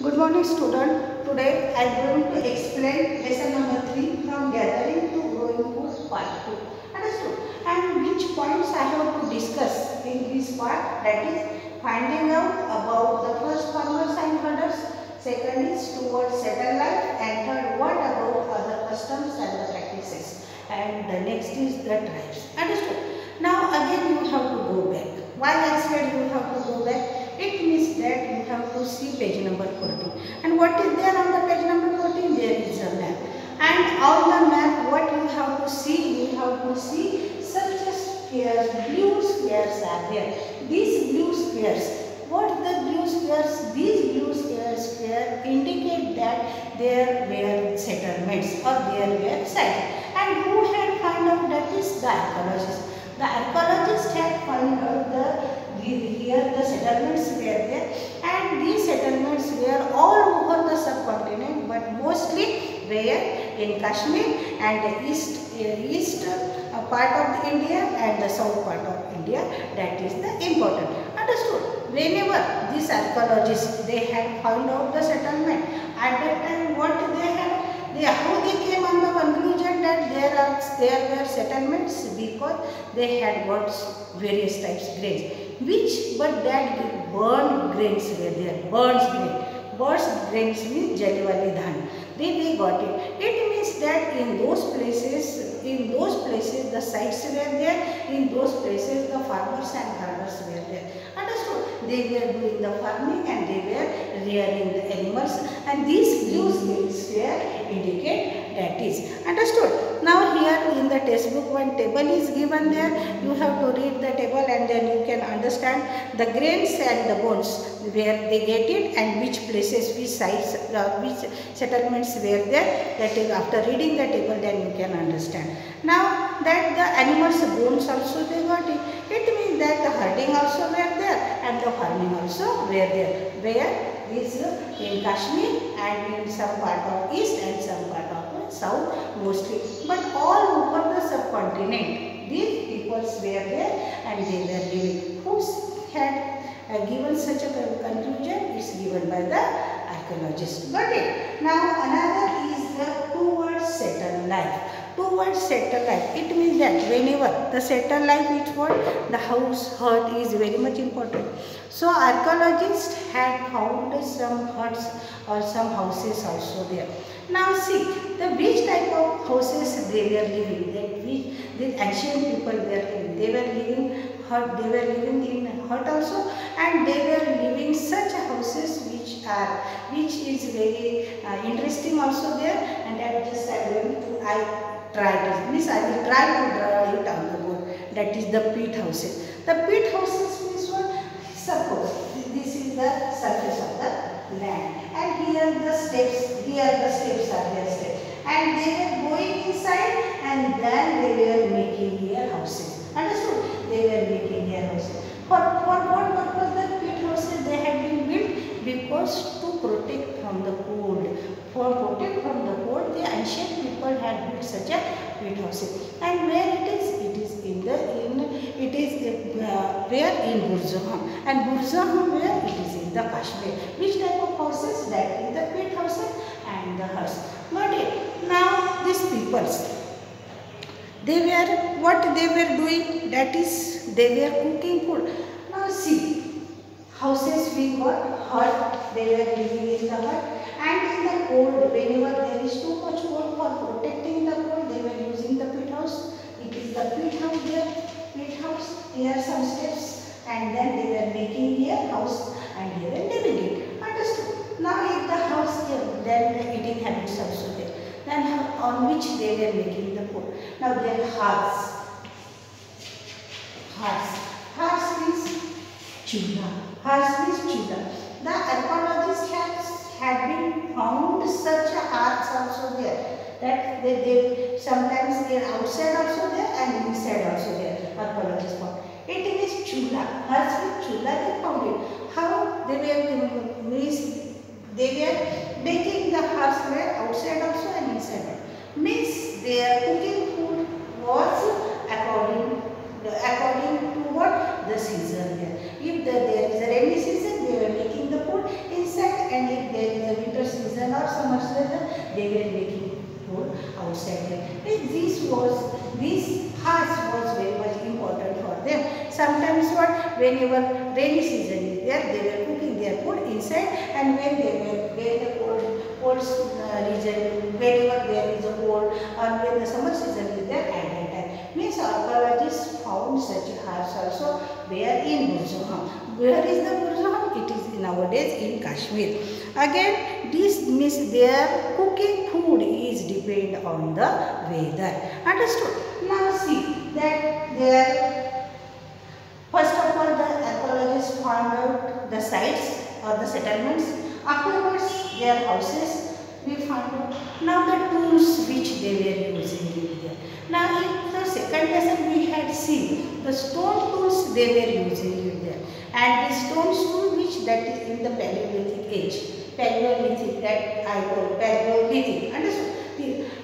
Good morning student. Today I am going to explain lesson number 3 from gathering to growing food part 2. Understood? And which points I have to discuss in this part, that is finding out about the first farmers and herders, second is towards settled life, and third what about other customs and the practices, and the next is the tribes. Understood? Now again you have to go back. Why I said you have to go back? It means that you have to see page number 14. And what is there on the page number 14? There is a map. And on the map, what you have to see? You have to see such a spheres, blue spheres are there. These blue spheres, what the blue spheres? These blue spheres indicate that there were settlements or there were sites. And who had found out? That is the archaeologists. The archaeologists had found out here the settlements were there, and these settlements were all over the subcontinent, but mostly were in Kashmir and the east part of India and the south part of India. That is the important. Understood? Whenever these archaeologists they had found out the settlement, at that time what they had, how they came on the conclusion that there were settlements, because they had got various types of grains, but that burned grains were there. Burnt grains means jali wali dhan. They got it. It means that in those places the sites were there. In those places the farmers and herders were there. Understood? They were doing the farming and they were rearing the animals, and these blue grains were indicate that is. Understood? Now here in the textbook one table is given there. You have to read the table and then you can understand the grains and the bones, where they get it and which places, which sites, which settlements were there. That is, after reading the table then you can understand. Now that the animals' bones also they got it. It means that the herding also were there and the farming also were there. Where is in Kashmir and in some part of east and some part of south mostly. But all over the subcontinent, these peoples were there and they were living. Who had given such a conclusion is given by the archaeologists. Got it? Now another is the towards settled life. Towards settled life, it means that whenever the settled life is what, the house hut is very much important. So archaeologists had found some huts or some houses also there. Now see the which type of houses they were living. That the ancient people were living. They were living in hut also, and they were living such houses which is very interesting also there. And I will try to draw it on the board. That is the peat houses. The peat houses means what? Suppose this is the surface of the land, and here the steps are there, and they were going inside, and then they were making here houses. Understood? They were making here houses. For what purpose the peat houses they had been built? Because to protect from the cold. For protect from the cold, the ancient people had built such a peat houses. And where it is? It is where in Burzaham. And Burzaham where? It is in the Kashmir. Which type of houses? That is the peat houses and the huts. Got it? Now these peoples, what they were doing? That is, they were cooking food. Now see, houses we got hut. They were living in the hut. And in the cold, whenever there is too much cold, for protecting the cold, they were using the peat house. It is the peat house there. Peat house. Here are some steps, and then they were making here house, and they were living it. Understood? Now if the house here, then the eating habits also there. Then on which they were making the food. Now there are hearths. Hearths means chula. Hearths means chula. The archaeologists had been found such hearths also there. That they sometimes they are outside also there and inside also there. Archaeologists found. It is chula. Hearths with chula they found it. How they were making the hearths were outside also and inside also. Means their cooking food was according to what? The season there. If there is a rainy season, they were making the food inside, and if there outside them. This hearth was very much important for them. Sometimes whenever rainy season is there, they were cooking their food inside, and when the cold region, whenever there is a cold, or when the summer season is there, at that time. Means archaeologists found such hearths also where in Burzaham. Where is the Burzaham? It is nowadays in Kashmir. Again, this means their cooking food is depend on the weather. Understood? Now see that there, first of all, the archaeologists found out the sites or the settlements. Afterwards, their houses we found out. Now the tools which they were using in there. Now in the second lesson we had seen the stone tools they were using in there, and the stone tool which that is in the Paleolithic age. Paleolithic, that I told, Paleolithic, understood?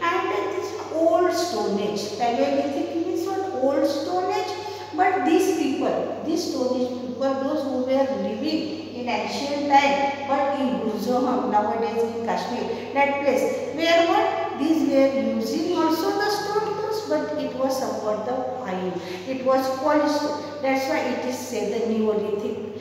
And this old stone age. Paleolithic means what? Old stone age. But these people, these stone age people, those who were living in ancient time, but in Burzaham, nowadays in Kashmir, that place, where what? These were using also the stone tools, but it was somewhat the fine. It was polished. That's why it is said the Neolithic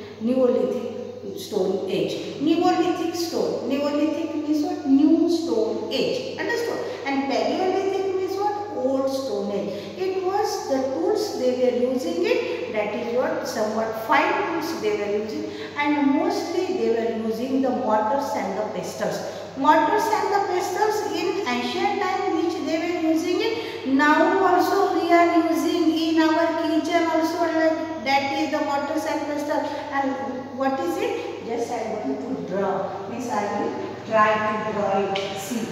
stone age. Neolithic stone. Neolithic means what? New stone age. Understood? And Paleolithic means what? Old stone age. It was the tools they were using it. That is what? Somewhat fine tools they were using, and mostly they were using the mortars and the pestles. Mortars and the pestles in ancient time which they were using it. Now also we are using in our kitchen also, like that is the mortars and pestles. And what is it? Just I am going to draw. Means I will try to draw it. See.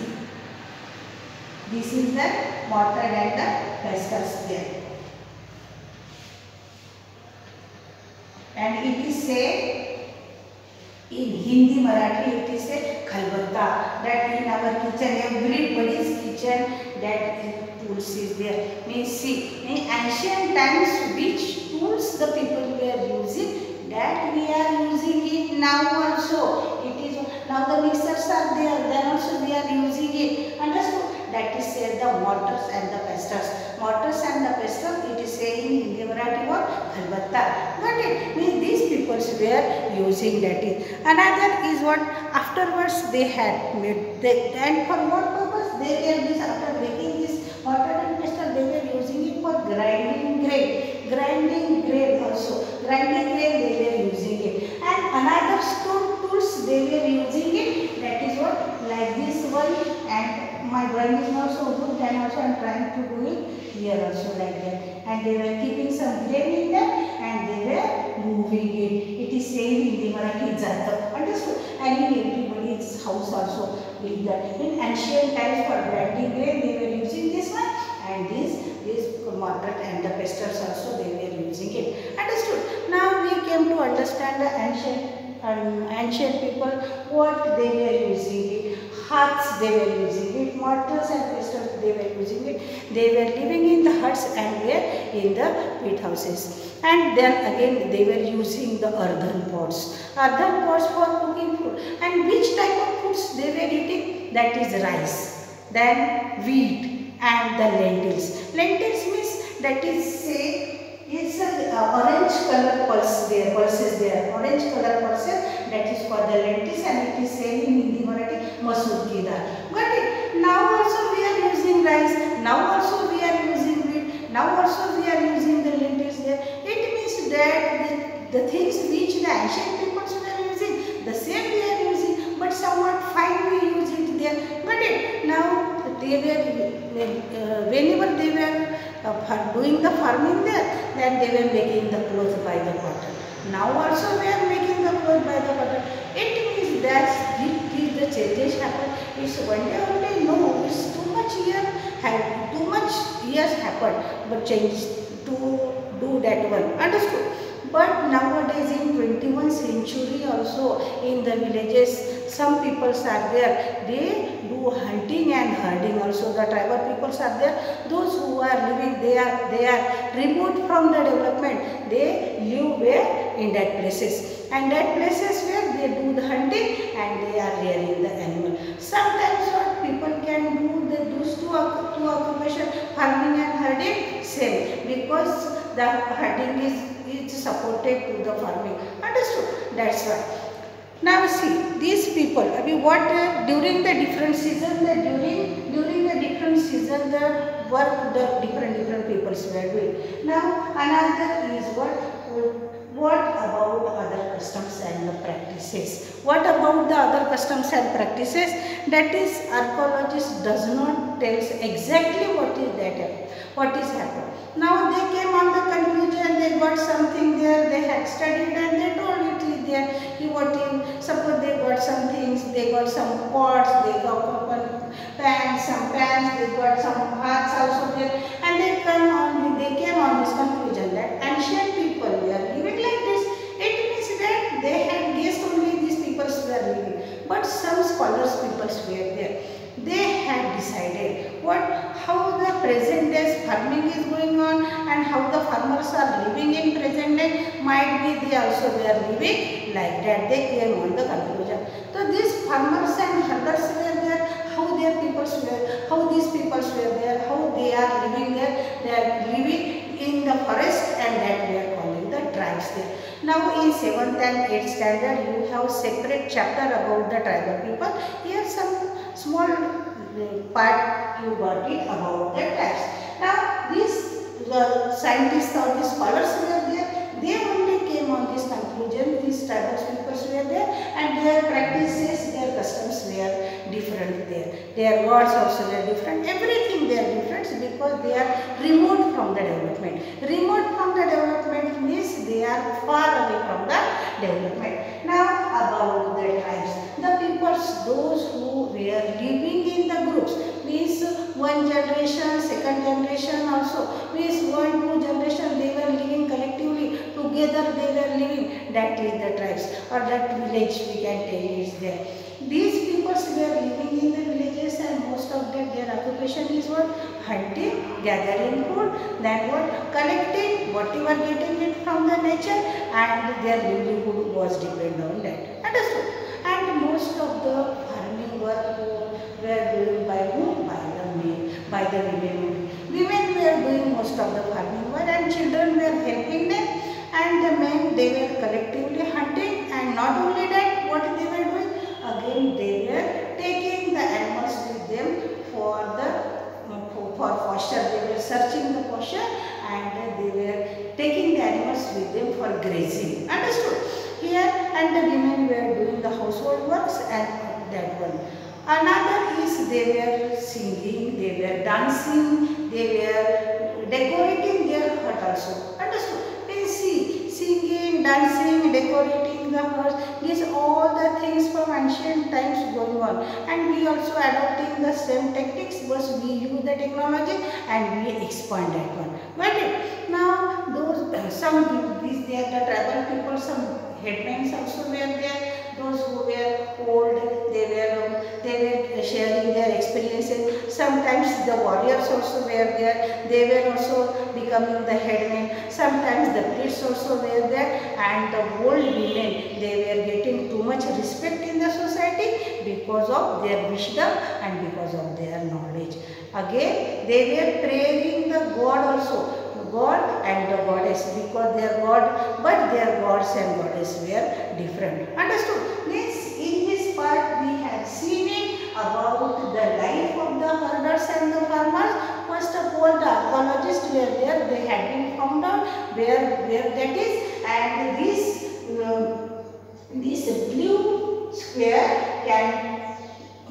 This is the mortar and the pestles there. And it is said in Hindi, Marathi, it is said khalbatta. That in our kitchen, everybody's kitchen, that tools is there. Means see, in ancient times, which tools the people were using, that we are using it now also. It is now the mixers are there, then also we are using it. Understood? That is said the mortars and the pestles. Mortars and the pestles, it is saying in Hindi, Marathi or khalbatta. Got it? Means these people were using that. Another is what afterwards they had made. And for what purpose? They were this, after making this mortar and pestle, they were using it for grinding grain. Grinding grain also. Grinding grain they were using it. And another stone tools they were using it. That is what? Like this one. And my drawing is not so good, and also I am trying to do it here also like that. And they were keeping some grain in there, and they were moving it. It is saying in the Marathi Jata. Understood? And in everybody's house also with that. In ancient times for grinding grain they were using this one, and this mortar and the pestles also they were using it. Understood? Now we came to understand the ancient people, what they were using it. Huts they were using it, mortars and pestles they were using it. They were living in the huts and were in the peat houses. And then again they were using the earthen pots. Earthen pots for cooking food. And which type of foods they were eating? That is rice, then wheat and the lentils. Lentils means that is say it's a orange color pulses there. Orange color pulses, that is for the lentils, and it is saying in Hindi Marathi masoor ki dal. Got it? Now also we are using rice. Now also we are using wheat. Now also we are using the lentils there. It means that the things which the ancient peoples were using, the same we are using, but somewhat fine we use it there. Got it? Now they were whenever they were doing the farming there, then they were making the clothes by the cotton. Now also we are making the clothes by the cotton. It means that the changes happen. It's one day, no, it's too much years happened, but change to do that one. Understood? But nowadays in 21st century also in the villages, some peoples are there. They do hunting and herding also. The tribal peoples are there. Those who are living, they are removed from the development. They live where? In that places. and that places where they do the hunting and they are rearing the animal. Sometimes what people can do, those two occupation, farming and herding, same, because the herding is supported to the farming. Understood? That's why. Now see, these people, I mean, what during the different season, during the different season, the work the different peoples were doing. Now another is what about other customs and the practices? What about the other customs and practices? That is, archaeologist does not tell exactly what is that, what is happened. Now they came on the conclusion, they got something there, they had studied and they told it is there. Suppose they got some things, they got some pots, they got some pans, they got some hearts also there, and they came on this conclusion that ancient people were living like this. It means that they had guessed only these peoples were living, but some scholars peoples were there. They had decided how the present day farming is going on and how the farmers are living in present day. Might be they also were living like that. They came on the conclusion. So these farmers and herders were there. How their peoples were, how these peoples were there, how they are living there. They are living in the forest, and that we are calling the tribes there. Now in 7th and 8th standard you have separate chapter about the tribal people. Here some small part you got it about the tribes. Now the scientists or the scholars were there. They only came on this conclusion. These tribal peoples were there, and their practices, their customs were different there. Their gods also were different. Everything they are different because they are remote from the development. Remote from the development means they are far away from the development. Now about the tribes. The peoples, those who were living in the groups, means one generation, second generation also, means 1-2 generation they were living collectively, together they were living. That is the tribes, or that village we can tell is there. These peoples were living in the villages, and most of their occupation is what? Hunting, gathering food, then what? Collecting whatever getting it from the nature, and their livelihood was dependent on that. Understood? And most of the farming work were doing by whom? By the women. Women were doing most of the farming work, and children were helping them, and the men, they were collectively hunting. And not only that, what they were doing? Again, they were taking the animals with them for pasture. They were searching the pasture, and they were taking the animals with them for grazing. Understood? Here, and the women were doing the household works, and that one. Another is they were singing, they were dancing, they were decorating their hut also. Understood? They see singing, dancing, decorating the hut. These all the things from ancient times going on, and we also adopting the same techniques, but we use the technology and we expand that one. Got it? Now those these they are the tribal people. Some headmen also were there. Those who were old, they were sharing their experiences. Sometimes the warriors also were there. They were also becoming the headmen. Sometimes the priests also were there, and the old women, they were getting too much respect in the society because of their wisdom and because of their knowledge. Again, they were praying the God also. God and the goddess, because their God, but their gods and goddess were different. Understood? Means in this part we have seen it about the life of the herders and the farmers. First of all, the archaeologists were there. They had been found out where that is, and this blue square can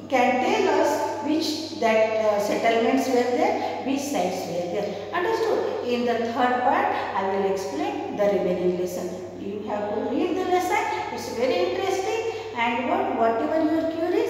tell us which settlements were there, which sites were there. Understood? In the third part, I will explain the remaining lesson. You have to read the lesson. It's very interesting, and whatever you are curious,